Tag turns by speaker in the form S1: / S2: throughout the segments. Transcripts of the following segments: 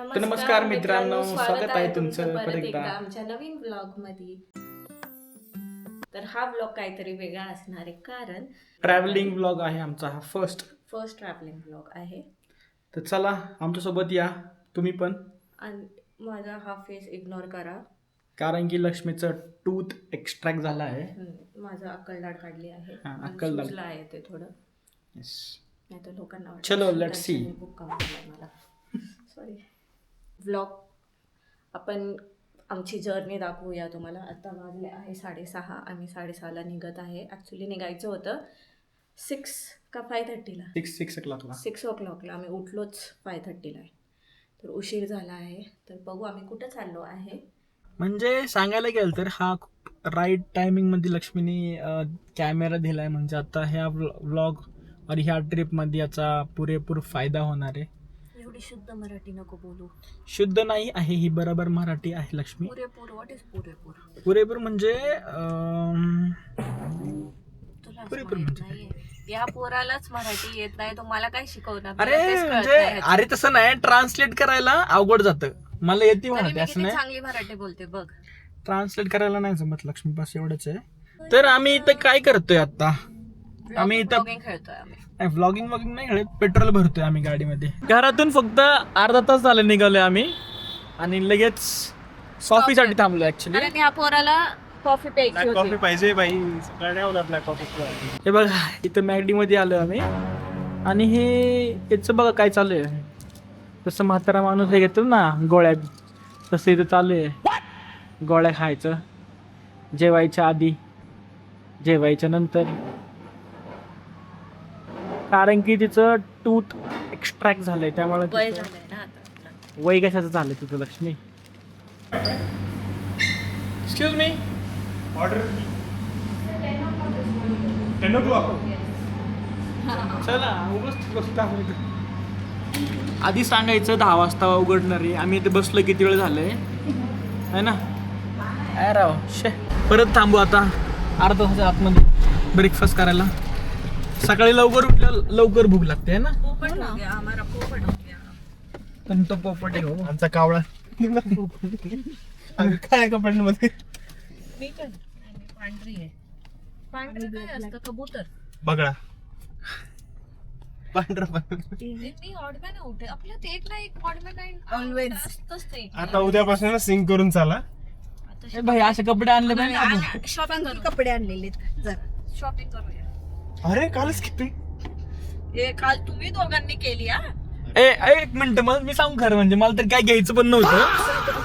S1: नमस्कार मित्रांनो, स्वागत आहे तुमचं परत एकदा
S2: आमच्या नवीन व्लॉग मध्ये. तर हा व्लॉग काहीतरी वेगळा असणार आहे, कारण
S1: ट्रॅव्हलिंग व्लॉग आहे आमचा हा फर्स्ट
S2: ट्रॅव्हलिंग व्लॉग आहे.
S1: तर चला आमच्यासोबत या तुम्ही पण.
S2: आणि माझा हा फेस इग्नोर करा,
S1: कारण की लक्ष्मीचं टूथ एक्स्ट्रॅक्ट झाला आहे.
S2: माझं अक्कलदाढ काढली आहे.
S1: अक्कलदाढ
S2: सुजलं आहे ते थोडं. नाही तर लोकांना वाटतं
S1: चलो लेट्स सी.
S2: मला सॉरी. व्लॉग आपण आमची जर्नी दाखवूया तुम्हाला. आता वाजले आहे 6:30. आम्ही 6:30ला निघत आहे. ॲक्च्युली निघायचं होतं 6 का 5:30ला.
S1: 6 o'clockला.
S2: 6 o'clockला आम्ही उठलोच 5:30ला आहे. तर उशीर झाला आहे. तर बघू आम्ही कुठं चाललो आहे.
S1: म्हणजे सांगायला गेलं तर हा राईट टायमिंग मध्ये लक्ष्मीने कॅमेरा दिलाय. म्हणजे आता ह्या व्लॉग आणि ह्या ट्रिप मध्ये याचा पुरेपूर फायदा होणार आहे.
S2: एवढी शुद्ध मराठी नको बोलू.
S1: शुद्ध नाही आहे ही, बरोबर मराठी आहे लक्ष्मी.
S2: पुरेपूर. व्हॉट इज पुरेपूर?
S1: पुरेपूर म्हणजे
S2: तुला
S1: पुरेपूर म्हणजे
S2: या पोरालाच मराठी येत नाही, तो मला काय शिकवणार?
S1: अरे तसं नाही, ट्रान्सलेट करायला अवघड जातं. मला येते मराठी असं नाही.
S2: चांगली मराठी बोलते बघ.
S1: ट्रान्सलेट करायला नाही जमत लक्ष्मी, बस एवढंच आहे. तर आम्ही इथं काय करतोय आता? आम्ही इथं
S2: खेळतोय. आम्ही
S1: व्लॉगिंग नाही खेळत, पेट्रोल भरतोय आम्ही गाडीमध्ये. घरातून फक्त अर्धा तास झाले निघालोय आम्ही आणि लगेच कॉफीसाठी थांबलो. ऍक्च्युली
S2: कारण या पोराला कॉफी प्यायची होती.
S1: कॉफी पाहिजे बाई, कॉफी. हे बघा इथं मॅगडी मध्ये आलोय आम्ही. आणि हे याचं बघा काय चालू आहे. तसं म्हातारा माणूस हे घेतो ना गोळ्या, तसं इथं चालू आहे गोळ्या खायचं. जेवायच्या आधी, जेवायच्या नंतर. कारण की तिचं टूथ एक्स्ट्रॅक्ट झालंय, त्यामुळे
S2: वय झालंय ना आता.
S1: वय कशाचं झालंय तुझं Lakshmi? Excuse me, order 10 o'clock. चला आधी सांगायचं 10 वाजता उघडणार आहे. आम्ही इथे बसलो किती वेळ झालंय है ना. काय राव शे. परत थांबू आता अर्धा तासाच्या आतमध्ये ब्रेकफास्ट करायला. सकाळी लवकर उठल्यावर लवकर भूक लागते है ना.
S2: पोपट हो गया हमारा, पोपट हो गया.
S1: पण तो पोपट आहे हो आमचा कावळा. काय कपड्यांमध्ये
S2: मी काय पांढरी आहे. पांढरी काय असतं? कबूतर.
S1: बगळा. पांढरा
S2: ऑडमॅन उठे आपल्या ते एक ना एक ऑडमॅन ऑलवेज असतंच ते.
S1: आता उद्यापासून सिंक करून चाला. भाई असे कपडे आणले पाहिजे.
S2: शॉपिंग करू. कपडे आणलेले जर शॉपिंग करूया.
S1: अरे कालच किती
S2: हे काल तुम्ही दोघांनी केली.
S1: एक मिनिट, मला मी सांगू खरं म्हणजे मला तर काय घ्यायचं पण नव्हतं.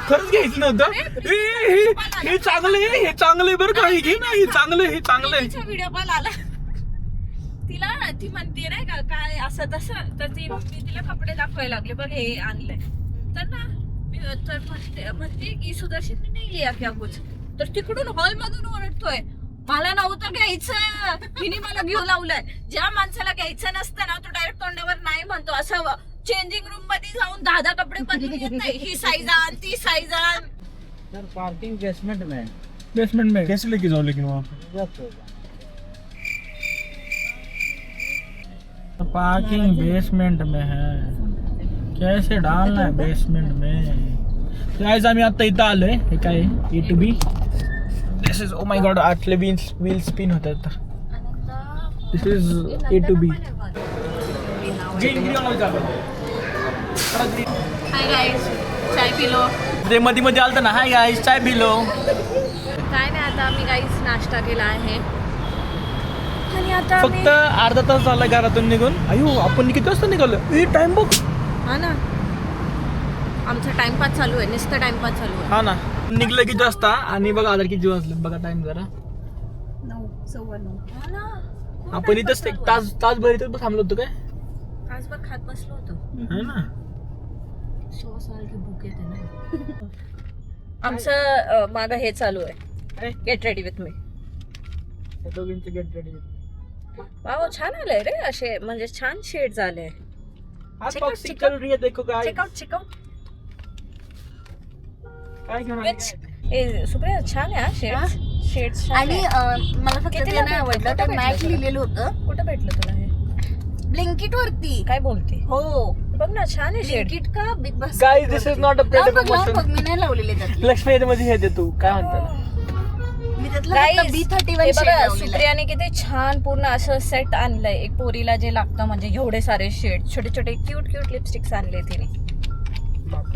S1: खरंच घ्यायचं नव्हतं. हे चांगलं आहे, हे चांगलं आहे बरं. काही घे ना, हे चांगलं आहे, हे चांगलं आहे.
S2: व्हिडिओ कॉल आला तिला, ती म्हणते नाही का काय असं तसं. तर ती मी तिला कपडे दाखवायला लागले, बघ हे आणलंय. तर ना मी तर म्हणते की सुदर्शनने नाही लिया क्या कुछ. तर तिकडून हॉल मधून ओरडतोय मला नव्हतं घ्यायचं, तिने मला घेऊ लावलंय. ज्या माणसाला घ्यायचं नसतं ना तो डायरेक्ट तोंडावर नाही म्हणतो. असं चेंजिंग रूम मध्ये जाऊन 10 कपडे बदलून येत नाही. ही साईज आण, ती साईज आण.
S3: सर पार्किंग बेसमेंट में
S1: कैसे लेके जाओ लेकिन वहाँ पार्किंग बेसमेंट में है, कैसे डालना है बेसमेंट में. गाइस आम्ही आता इथं आलोय. हे काय E2B. This is oh my God, आतले व्हील स्पिन होतात. दिस इज E2B.
S2: हाय गाईज, चाय पिलो.
S1: ते मध्ये आलतं ना, हाय गाईज चाय पिलो.
S2: काय नाही, आता आम्ही गाईज नाश्ता केला आहे आणि आता
S1: फक्त अर्धा तास झाला घरातून निघून. अयो आपण किती वाजता निघालो? टाइम बघ.
S2: हा ना, आमचा टाइमपास चालू आहे, नुसतं टाइमपास चालू आहे.
S1: हा ना, निघलं किती वाजता आणि बघा आता किती वाजले बघा. टाइम जरा
S2: 9:15. हा ना,
S1: आपण इथंच एक तासभर इथं थांबलो होतो काय.
S2: तासभर खात बसलो होतो.
S1: है ना.
S2: 100 साल की भूक येते ना. आमचं मागं हे चालू आहे, गेट रेडी विथ मी.
S1: दोघींचे गेट रेडी.
S2: वाव, छान आलंय रे. असे म्हणजे छान शेड झाले.
S1: देखो गाइस.
S2: चेकआउट
S1: काय घेऊन
S2: हे सुप्रिया छान आहे हा शेड्स.
S4: आणि मला फक्त ते नाही आवडलं, तर मॅट लिहिलेलं होतं.
S2: कुठं भेटलं तुला हे?
S4: ब्लिंकिट वरती.
S2: काय बोलते?
S4: हो,
S2: बघ ना छान आहे शेड.
S4: Blinkit का big basket?
S1: Guys this is not a paid
S4: लावून बघ,
S1: प्रमोशन.
S4: मी नाही लावलेले त्यात.
S1: लक्ष्मी याच्यामध्ये हे दे तू काय म्हणतात
S4: मी त्यातलं
S2: Guys,
S4: फक्त B31
S2: हे
S4: shade
S2: बघा
S4: लावलेलं आहे.
S2: सुप्रियाने किती छान पूर्ण असं सेट आणलंय. एक पोरीला जे लागतं म्हणजे एवढे सारे शेड, छोटे छोटे क्यूट क्यूट लिपस्टिक्स आणले तिने.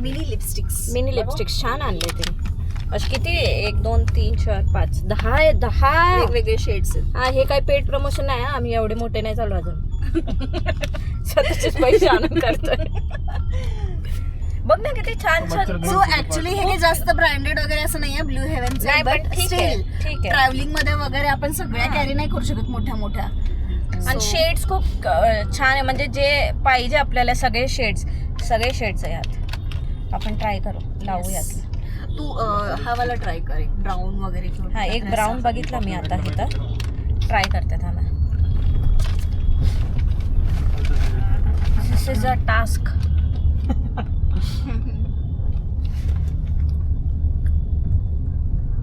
S4: Mini lipsticks.
S2: मिनी लिपस्टिक्स छान आणले तिने. असे किती 1 2 3 4 5 10 आहे 10.
S4: वेगवेगळे शेड्स आहेत.
S2: हा हे काय पेड प्रमोशन नाही हा. आम्ही एवढे मोठे नाही चालू अजून. स्वतःचेच पैसे आणून करतोय. बघ ना किती छान छान.
S4: सो ऍक्च्युअली हे काही जास्त ब्रँडेड वगैरे असं नाहीये ब्लू हेव्हनचं.
S2: नाही,
S4: बट
S2: पण ठीक आहे,
S4: स्टील
S2: ठीक आहे.
S4: ट्रॅव्हलिंग मध्ये वगैरे आपण सगळ्या कॅरी नाही करू शकत मोठ्या मोठ्या.
S2: आणि शेड्स खूप छान आहे. म्हणजे जे पाहिजे आपल्याला सगळे शेड्स आहे यात. आपण ट्राय करू लावू यात.
S4: तू हा वाला ट्राय कर, एक ब्राऊन वगैरे किंवा
S2: हा एक ब्राऊन बघितला मी आता इथं. ट्राय करते थांबा. दिस इज अ टास्क.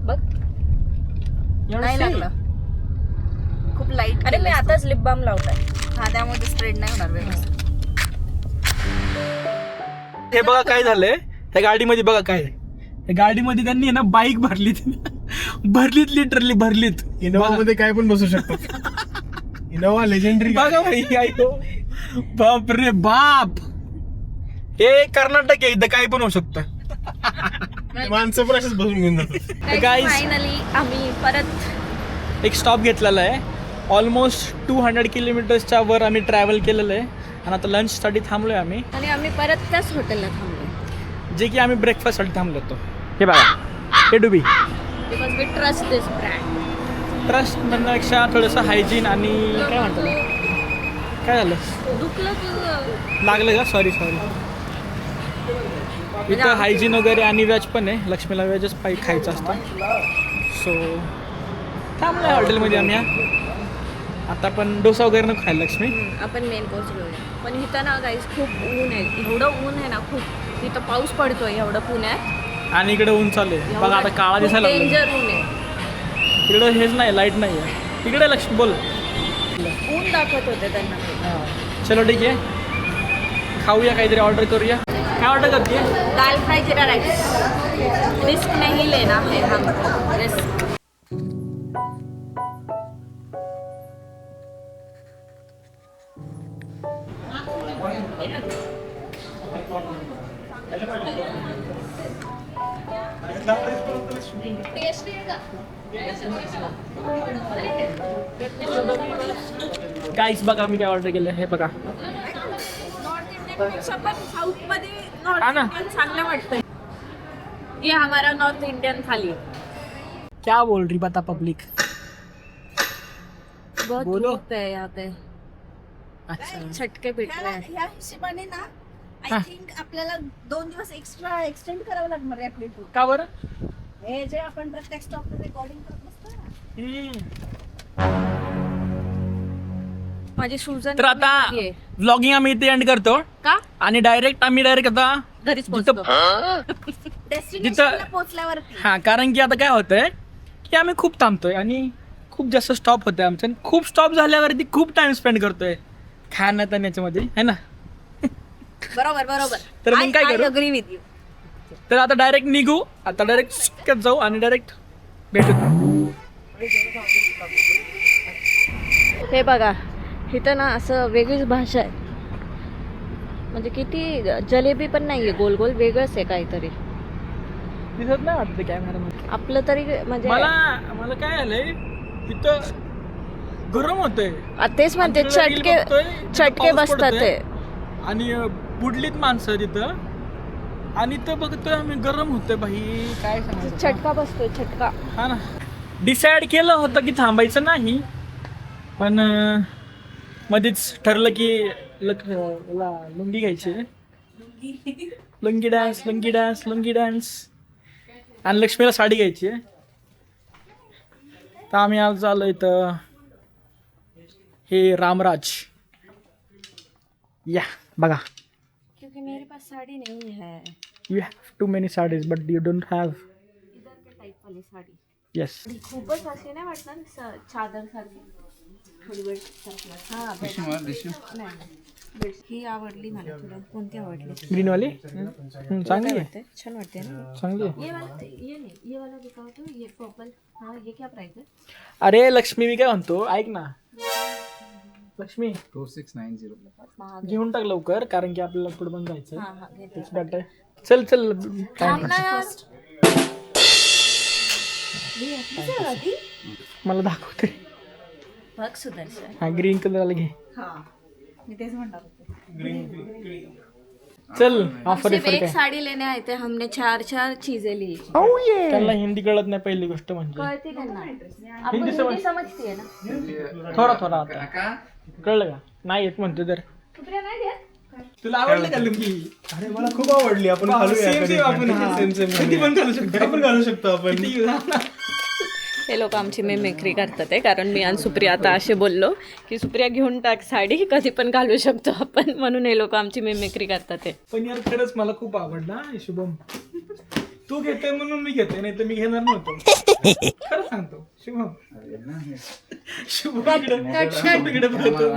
S2: बघ
S4: नाही लागलं. खूप लाईट.
S2: अरे मी आताच लिप बाम लावलाय.
S4: हा त्यामध्ये स्प्रेड नाही होणार व्यवस्थित.
S1: हे बघा काय झालंय त्या गाडीमध्ये. बघा काय त्या गाडीमध्ये त्यांनी आहे ना बाईक भरलीत लिटरली भरलीत.
S3: इनोवा मध्ये काय पण बसू शकतात. Innova legendary.
S1: बघा भाई बाप रे बाप. हे कर्नाटक आहे, इथं काय पण होऊ शकतं.
S3: माणसं पण असेच बसून घेऊन जातात.
S1: Guys,
S2: फायनली आम्ही परत
S1: एक स्टॉप घेतलेला आहे. ऑलमोस्ट 200 किलोमीटर्सच्या वर आम्ही ट्रॅव्हल केलेलं आहे आणि आता लंचसाठी थांबलोय आम्ही.
S2: आणि आम्ही परत त्याच हॉटेलला थांबलो.
S1: जे की आम्ही ब्रेकफास्टसाठी थांबलो होतो. हे बघा हे डुबी.
S2: Because we trust this brand.
S1: Trust म्हणण्यापेक्षा थोडंसं हायजीन आणि काय म्हणतात. काय झालं
S2: दुखलं तुझं.
S1: लागलं का? सॉरी इथं हायजीन वगैरे आणि व्हेज पण आहे. लक्ष्मीला व्हेजच खायचं असतं. सो थांबलोय हॉटेलमध्ये आम्ही. आता पण डोसा वगैरे नको खायला लक्ष्मी.
S2: आपण मेन कोर्स घेऊया. पण इथं ना गाईस खूप ऊन आहे. एवढं ऊन आहे ना खूप. इथं पाऊस पडतोय एवढं पुण्यात.
S1: आणि इकडे ऊन चालू आहे. बघा आता काळा दिसायला लागला.
S2: डेंजर ऊन आहे.
S1: इकडे हेच नाही, लाईट नाही आहे. इकडे लक्ष्मी बोल.
S2: ऊन दाखवत होते त्यांना.
S1: चलो ठीक आहे, खाऊया काहीतरी ऑर्डर करूया. काय ऑर्डर करते?
S2: दाल फ्राई जीरा राइस. रिस्क नहीं लेना है हम. रिस्क.
S1: गाईस बघा मी काय ऑर्डर केलं हे बघा.
S2: साउथ मध्ये
S1: हा ना.
S2: चांगलं वाटतंय. ये हमारा नॉर्थ इंडियन थाली.
S1: क्या बोल रही बता पब्लिक.
S2: बहुत
S1: बोलो.
S2: धूप है यहाँ पे.
S1: अच्छा
S2: छटके पीट रहे हैं.
S4: ह्या हिशोबाने ना
S1: हा.
S4: आय थिंक आपल्याला 2 दिवस एक्स्ट्रा एक्सटेंड करावं लागणार आहे आपली टूर.
S1: का बरं?
S4: हे जे आपण प्रत्येक स्टॉपला रेकॉर्डिंग करत बसतो ना.
S2: माझी सुजन
S1: तर आता व्लॉगिंग आम्ही इथे एंड करतो
S2: का
S1: आणि डायरेक्ट आता
S2: घरीच
S1: जिथं
S2: पोहोचतो.
S4: डेस्टिनेशनला पोहोचल्यावरती
S1: हा, कारण की आता काय होतंय की आम्ही खूप थांबतोय आणि खूप जास्त स्टॉप होतोय आमचे. खूप स्टॉप झाल्यावरती खूप टाइम स्पेंड करतोय खाण्यात आणि याच्यामध्ये है ना.
S4: बरोबर.
S1: तर मग काय करू?
S4: Agree with you.
S1: तर आता डायरेक्ट निघू. आता डायरेक्ट सुक्यात जाऊ आणि डायरेक्ट भेटू.
S2: हे बघा इथं ना असं वेगळीच भाषा आहे. म्हणजे किती जलेबी पण नाहीये, गोल गोल वेगळंच आहे काहीतरी.
S1: दिसत नाही वाटतं कॅमेरामध्ये.
S2: आपलं तरी म्हणजे
S1: मला काय आलंय इथं गरम होतंय.
S2: तेच म्हणते
S1: आमच्या reel
S2: चटके
S1: बघतोय, तिथं
S2: चटके
S1: पाऊस
S2: बसतात
S1: पडतोय.
S2: ते.
S1: आणि बुडलीत माणसं तिथं आणि इथं बघतोय आम्ही गरम होतोय भाई. काय सांगायचं.
S2: चटका बसतोय चटका.
S1: हा ना. डिसाईड केलं होतं की थांबायचं नाही, पण मध्येच ठरलं की लुंगी घ्यायची. लुंगी डान्स आणि लक्ष्मीला साडी घ्यायची. तर आम्ही आज आलो इथं हे रामराज. या बघा.
S2: क्योंकि मेरे पास साड़ी नहीं है.
S1: You have too many saris but you don't have.
S2: इधर के टाइप वाली साडी.
S1: येस.
S2: खूपच अशी नाही वाटणार चादर सारखी. थोडी वेळ. हा नाही. ही आवडली मला. तुला कोणती आवडली?
S1: ग्रीन वाली चांगली आहे.
S2: छान वाटते ना.
S1: चांगली आहे.
S2: ये वाला ये वाला दिखाओ तो. ये पर्पल. हाँ ये क्या प्राइस है?
S1: अरे लक्ष्मी मी काय म्हणतो ऐक ना लक्ष्मी
S5: 2690.
S2: महाग.
S1: घेऊन टाक लवकर कारण की आपल्याला पुढे पण जायचं
S2: हाँ हाँ घेते.
S1: तेच वाटतंय. चल चल
S2: थांब ना यार.
S1: मला दाखवते.
S2: बघ सुदर्शन.
S1: हा ग्रीन कलर घे.
S2: मी तेच म्हणणार होते.
S1: चल ऑफर
S2: सिर्फ एक साड़ी लेने आए थे हमने. 4 चीजें ली.
S1: त्यांना हिंदी कळत नाही पहिली गोष्ट म्हणजे
S2: कळते त्यांना. आपण हिंदी समजते ना.
S1: थोडा थोडा आता कळलं का नाही येत म्हणतो तर
S2: सुप्रिया नाही देत.
S1: तुला आवडलं का लुंगी?
S3: अरे मला खूप आवडली. आपण घालूया
S1: Same, same आपण, हा. किती पण घालू शकतो.
S3: आपण घालू शकतो आपण.
S2: हे लोक आमची मिमिक्री करतात आहे कारण मी आणि सुप्रिया आता असे बोललो की सुप्रिया घेऊन टाक साडी कधी पण घालू शकतो आपण म्हणून हे लोक आमची मिमिक्री करतात आहे.
S1: पण यार खरंच मला खूप आवडला शुभम. तू घेते म्हणून मी घेते नाही तर मी घेणार नव्हतो. खरं सांगतो शुभम. शुभम इकडे बघतो.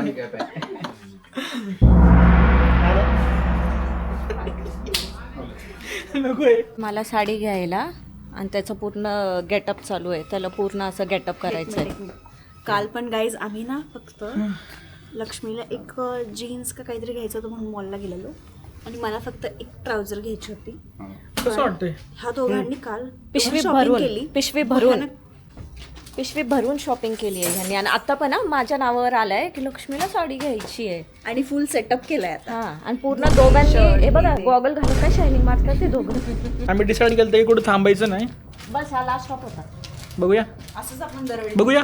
S1: नकोय.
S2: मला साडी घ्यायला आणि त्याचं पूर्ण गेटअप चालू आहे. त्याला पूर्ण असं गेटअप करायचं आहे.
S4: काल पण गाईज आम्ही ना फक्त लक्ष्मीला एक जीन्स का काहीतरी घ्यायचं होतं म्हणून मॉलला गेलेलो आणि मला फक्त एक ट्राउझर घ्यायची होती.
S1: कसं वाटतंय?
S4: ह्या दोघांनी काल
S2: पिशवी
S4: shopping केली.
S2: भरून पिशवी भरून शॉपिंग केली आहे ह्यांनी. आणि आता पण माझ्या नावावर आलंय की लक्ष्मीला साडी घ्यायची आहे
S4: आणि फुल सेटअप केलाय आता.
S2: हा. आणि पूर्ण दोघांनी हे बघा गॉगल घालून काय शायनिंग मारतात ते दोघं.
S1: आम्ही डिसाईड केलं की कुठं थांबायचं नाही.
S2: बस हा लास्ट स्टॉप होता.
S1: बघूया
S4: असंच आपण दरवेळी
S1: बघूया.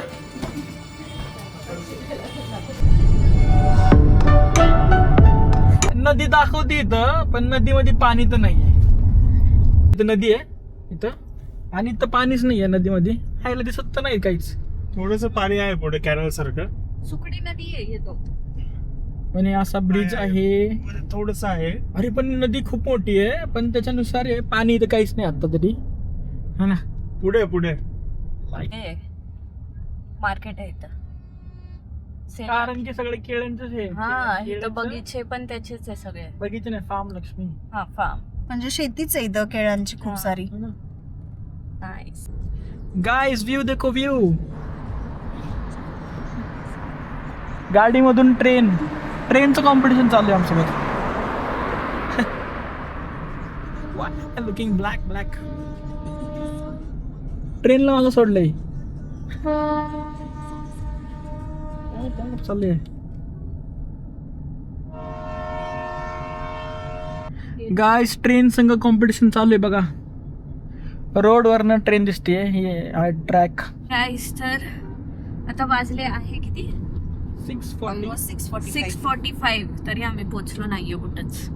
S1: नदी दाखवते इथं पण नदीमध्ये पाणी तर नाहीये. इथं नदी आहे इथं आणि इथं पाणीच नाहीये नदीमध्ये. खायला दिसत तर नाही काहीच.
S3: थोडस पाणी आहे पुढे कॅनल सारखं.
S2: सुकडी नदी आहे येतो.
S1: पण हे असा ब्रिज आहे.
S3: थोडस आहे.
S1: अरे पण नदी खूप मोठी आहे पण त्याच्यानुसार हे पाणी इथं काहीच नाही आता तरी. हा ना
S3: पुढे पुढे
S2: मार्केट आहे इथं.
S1: कारण की सगळे केळ्यांचंच हे.
S2: हा इथं
S1: केळ्यांचं-
S2: बगीचे पण त्याचेच आहे सगळे.
S1: बगीचे नाही फार्म लक्ष्मी.
S2: हा फार्म.
S4: म्हणजे शेतीच आहे इथं केळ्यांची खूप सारी.
S2: नाईस.
S1: गाइस व्यू देखो व्यू. गाडीमधून ट्रेनचं कॉम्पिटिशन चालू आहे आमच्यासोबत. लुकिंग ब्लॅक ट्रेनला मला सोडलंय. चाललंय गाइस ट्रेन संग कॉम्पिटिशन चालू आहे बघा. रोडवरनं ट्रेन दिसते. हे ट्रॅक.
S2: गाईस तर आता वाजले आहे किती?
S1: 6:40.
S2: 6:45. तरी आम्ही पोहोचलो नाहीये कुठंच.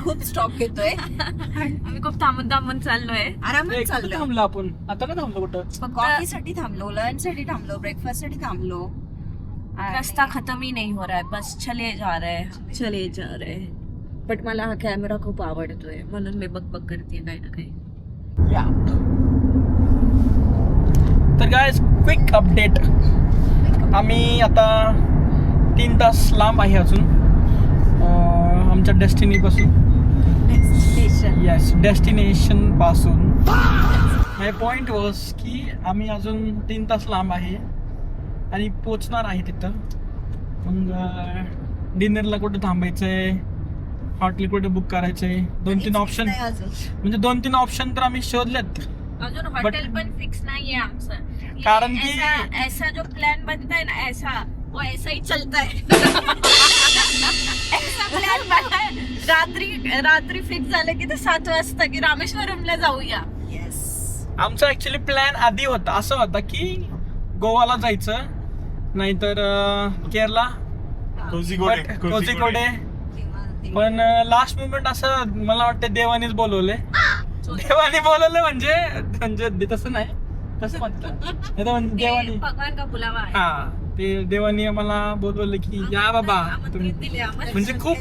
S4: खूप स्टॉप घेतोय.
S2: आम्ही खूप थांबून चाललोय.
S4: आरामात
S1: कुठं
S4: चाललो.
S1: थांबलो आपण आता का थांबलो कुठं?
S4: कॉफी साठी थांबलो, लंच साठी थांबलो, ब्रेकफास्ट साठी थांबलो.
S2: रास्ता खत्म ही नहीं हो रहा है. बस चले जा रहे. बट मला हा कॅमेरा खूप आवडतोय म्हणून मी बघ करते काही ना काही.
S1: तर गाइस क्विक अपडेट. आम्ही आता 3 तास लांब आहे अजून आमच्या डेस्टिनीपासून. येस डेस्टिनेशन पासून. माय पॉइंट वॉज की आम्ही अजून 3 तास लांब आहे आणि पोचणार आहे तिथं. मग डिनरला कुठे थांबायचंय, हॉटेल कुठे बुक करायचंय, 2-3 ऑप्शन. म्हणजे 2-3 ऑप्शन तर आम्ही शोधलेत.
S2: अजून हॉटेल पण फिक्स नाहीये आमचं.
S1: कारण की
S2: ऐसा जो प्लान बनता है ना ऐसा वो ऐसा ही चलता है. ऐसा प्लान बनता है रात्री फिक्स झालं की ते 7 वाजता की रामेश्वरमला जाऊया.
S1: आमचा ऍक्च्युली प्लॅन आधी होता असं होता की गोवाला जायचं नाहीतर केरला कोझिकोडे. पण लास्ट मोमेंट असं मला वाटतं देवानीच बोलवले. देवानी बोलवलं म्हणजे तसं नाही तसं म्हणतात देवानी.
S2: भगवान का बुलावा आहे.
S1: हा ते देवानी आम्हाला बोलवलं की या बाबा तुम्ही.
S2: दिले आम्हाला.
S1: म्हणजे खूप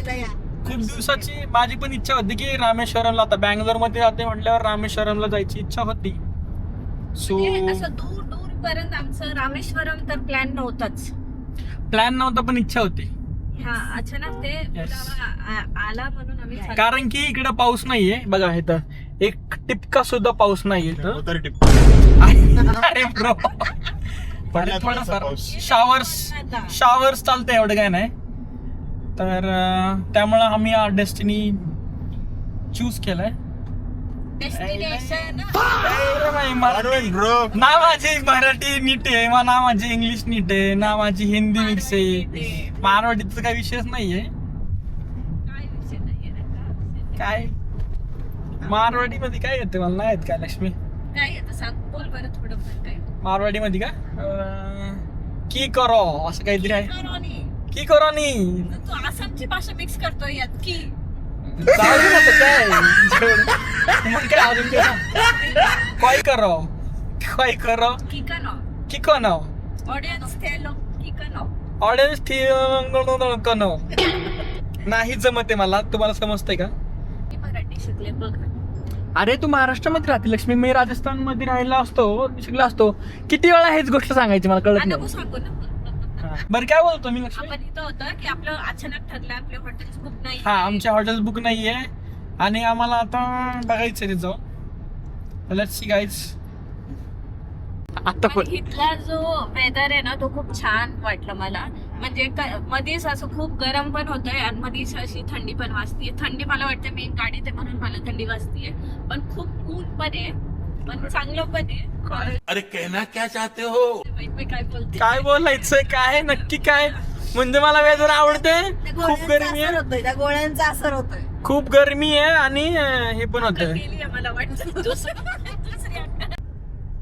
S1: दिवसाची माझी पण इच्छा होती की रामेश्वरमला. आता बँगलोर मध्ये जाते म्हटल्यावर रामेश्वरमला जायची इच्छा होती. सो
S2: म्हणजे असं दूर पर्यंत आमचं रामेश्वरम तर प्लॅन नव्हताच.
S1: प्लॅन नव्हता पण इच्छा होती.
S2: हा अचानक ते
S1: Yes.
S2: आला म्हणून आम्ही चाललो.
S1: कारण की इकडे पाऊस नाहीये बघा इथं एक टिपका सुद्धा पाऊस नाहीये इथं.
S3: तरी टिप
S1: अरे ब्रो
S3: पडला
S1: थोडाफार
S3: पाऊस.
S1: शावर्स चालतंय एवढं काय नाही तर त्यामुळं आम्ही डेस्टिनी चूज केलाय.
S2: Destination.
S3: ब्रो
S1: ना माझी मराठी नीट आहे ना माझी इंग्लिश नीट आहे ना माझी हिंदी मिक्स आहे. मारवाडीचा काही विषयच नाहीये.
S2: काय विषय नाहीये रे, काय विषय नाही.
S1: काय मारवाडी मध्ये काय येते मला नाही येत काय लक्ष्मी.
S2: काय येतं सांग, बोल बरं थोडं काय.
S1: मारवाडी मध्ये का की करो असं काहीतरी आहे.
S2: करोनी.
S1: की करो नी
S2: तू आसामची भाषा मिक्स करतोय यात की
S1: जाऊ दे ना तर काय मग काय अजून काय सांग. काय करो काय करो
S2: की कनो
S1: की कनो
S2: ऑडियन्स ते लोक की कनो.
S1: ऑडियन्स कनो नाही जमते मला. तुम्हाला समजतंय का.
S2: मी मराठी शिकले बघ.
S1: अरे तू महाराष्ट्रामध्ये राहते लक्ष्मी. मी राजस्थान मध्ये राहिला असतो शिकला असतो. किती वेळा हेच गोष्ट सांगायची मला कळत
S2: नको
S1: नाही.
S2: सांगू ना.
S1: बरं काय बोलतो मी लक्ष्मी.
S2: आपण इथं होतं की आपलं अचानक ठरलं आपले हॉटेल्स खूप नाही.
S1: हा आमच्या हॉटेल बुक नाहीये आणि आम्हाला आता बघायचं आहे जाऊ. Let's see guys. आता
S2: पण इथला जो वेदर आहे ना तो खूप छान वाटलं मला. म्हणजे मध्येच असं खूप गरम पण होतंय आणि मध्येच अशी थंडी पण वाजतीये. थंडी मला वाटते मी गाडीत आहे म्हणून मला थंडी वाजतीये. पण खूप ऊन पण आहे पण चांगलं पण आहे.
S5: अरे कहना क्या चाहते हो?
S2: मी काय बोलते
S1: काय बोलायचंय काय नक्की काय म्हणजे मला वेदर आवडते. खूप गरमी आहे.
S4: त्या गोळ्यांचा असर होतोय.
S1: खूप गरमी आहे आणि हे पण होतंय.
S2: गेली आहे मला वाटतं.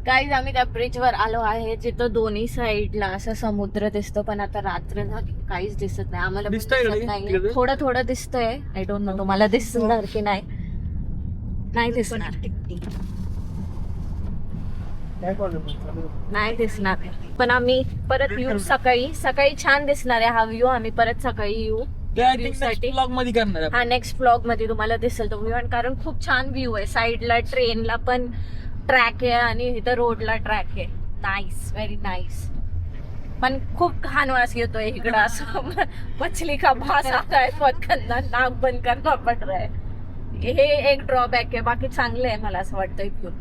S2: गाईज आम्ही त्या ब्रिज वर आलो आहे जिथं दोन्ही साईडला असं समुद्र दिसतो पण आता रात्र झाली काहीच दिसत नाही आम्हाला. पण
S1: दिसतंय का
S2: दिसत
S1: ते?
S2: नाहीये.
S1: तिकडे?
S2: थोडं थोडं दिसतंय. आय डोंट नो तुम्हाला दिसणार की नाही. नाही दिसणार नाही दिसणार पण आम्ही परत येऊ सकाळी. सकाळी छान दिसणार आहे हा व्ह्यू. आम्ही परत सकाळी येऊ view साठी.
S1: ब्लॉग मध्ये करणार आहे.
S2: हा नेक्स्ट ब्लॉग मध्ये तुम्हाला दिसेल तो व्ह्यू. कारण खूप छान व्ह्यू आहे. साईडला ट्रेनला पण ट्रॅक आहे आणि इथं रोडला ट्रॅक आहे. Nice very nice. पण खूप घाण वास येतोय इकडं. असं मछली का भास आता है पटकन नाक बंद करना पड रहा है. हे एक ड्रॉबॅक आहे. बाकी चांगलं आहे मला असं वाटतं इथून.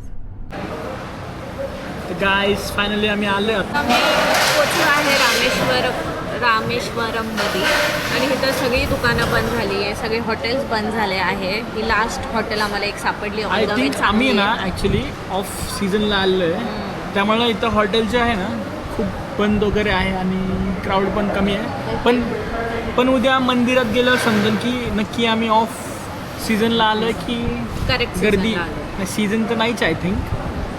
S1: गाईज फायनली आम्ही आलो.
S2: आम्ही पोचलो आहे रामेश्वरम मध्ये आणि इथं सगळी दुकानं बंद झाली आहे. सगळे हॉटेल्स बंद झाले आहे. ही लास्ट हॉटेल आम्हाला एक सापडली.
S1: आय थिंक आम्ही ना ऍक्च्युली ऑफ सीझनला आलोय त्यामुळे इथं हॉटेल जे आहे ना खूप बंद वगैरे आहे आणि क्राऊड पण कमी आहे. पण उद्या मंदिरात गेल्यावर समजेल की नक्की आम्ही ऑफ सीझनला आलोय की
S2: करेक्ट
S1: गर्दी. सीझन तर नाहीच आय थिंक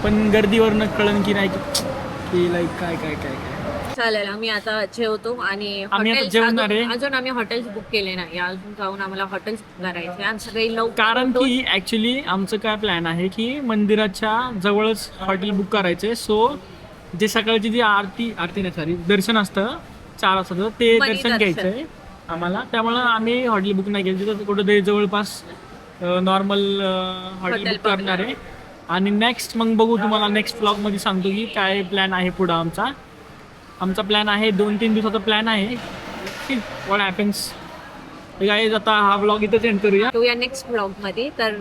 S1: पण गर्दीवरनं कळन की नाही की लाईक काय काय काय काय.
S2: चालेल आम्ही आता जेवतो आणि
S1: आम्ही आता
S2: hotels
S1: जेवणार आहे.
S2: अजून आम्ही हॉटेल्स बुक केले नाही. अजून जाऊन आम्हाला हॉटेल्स बुक करायचे आणि सगळे लवकर
S1: कारण की ऍक्च्युली आमचं काय प्लॅन आहे की मंदिराच्या जवळच हॉटेल बुक करायचंय. सो जे सकाळची जी आरती नाही सॉरी दर्शन असतं 4 वाजता ते
S2: मनी
S1: दर्शन
S2: दर्शन.
S1: घ्यायचंय आम्हाला. त्यामुळं आम्ही हॉटेल बुक नाही केलं. तिथं कुठेतरी जवळपास नॉर्मल हॉटेल
S2: Hotel
S1: बुक करणार आहे आणि नेक्स्ट मग बघू. तुम्हाला नेक्स्ट ब्लॉग मध्ये सांगतो की काय प्लॅन आहे पुढं आमचा प्लॅन आहे. 2-3 दिवसाचा प्लॅन आहे. What happens. गाईज आता हा ब्लॉग इथंच एंड करूया.
S2: या नेक्स्ट ब्लॉग मध्ये. तर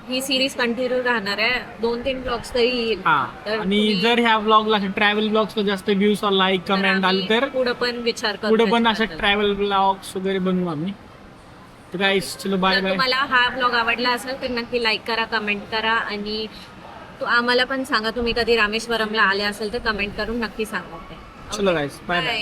S2: ही सिरीज कंटिन्यू राहणार आहे. 2-3 ब्लॉग्स तरी येईल.
S1: हा
S2: तर
S1: आणि
S2: तुम्ही-
S1: जर ह्या ब्लॉगला ट्रॅव्हल ब्लॉग्सला जास्त व्ह्यूज लाईक कमेंट आले तर
S2: पुढे पण विचार करू
S1: पुढे पण अशा
S2: त्याच्याबद्दल.
S1: ट्रॅव्हल ब्लॉग्स वगैरे बनवू आम्ही. तर गाईस चलो बाय
S2: जर
S1: बाय.
S2: तुम्हाला हा ब्लॉग आवडला असेल तर नक्की लाईक करा कमेंट करा आणि आम्हाला पण सांगा तुम्ही कधी रामेश्वरमला आले असेल तर कमेंट करून नक्की सांगा.
S1: चलो गाईस बाय बाय.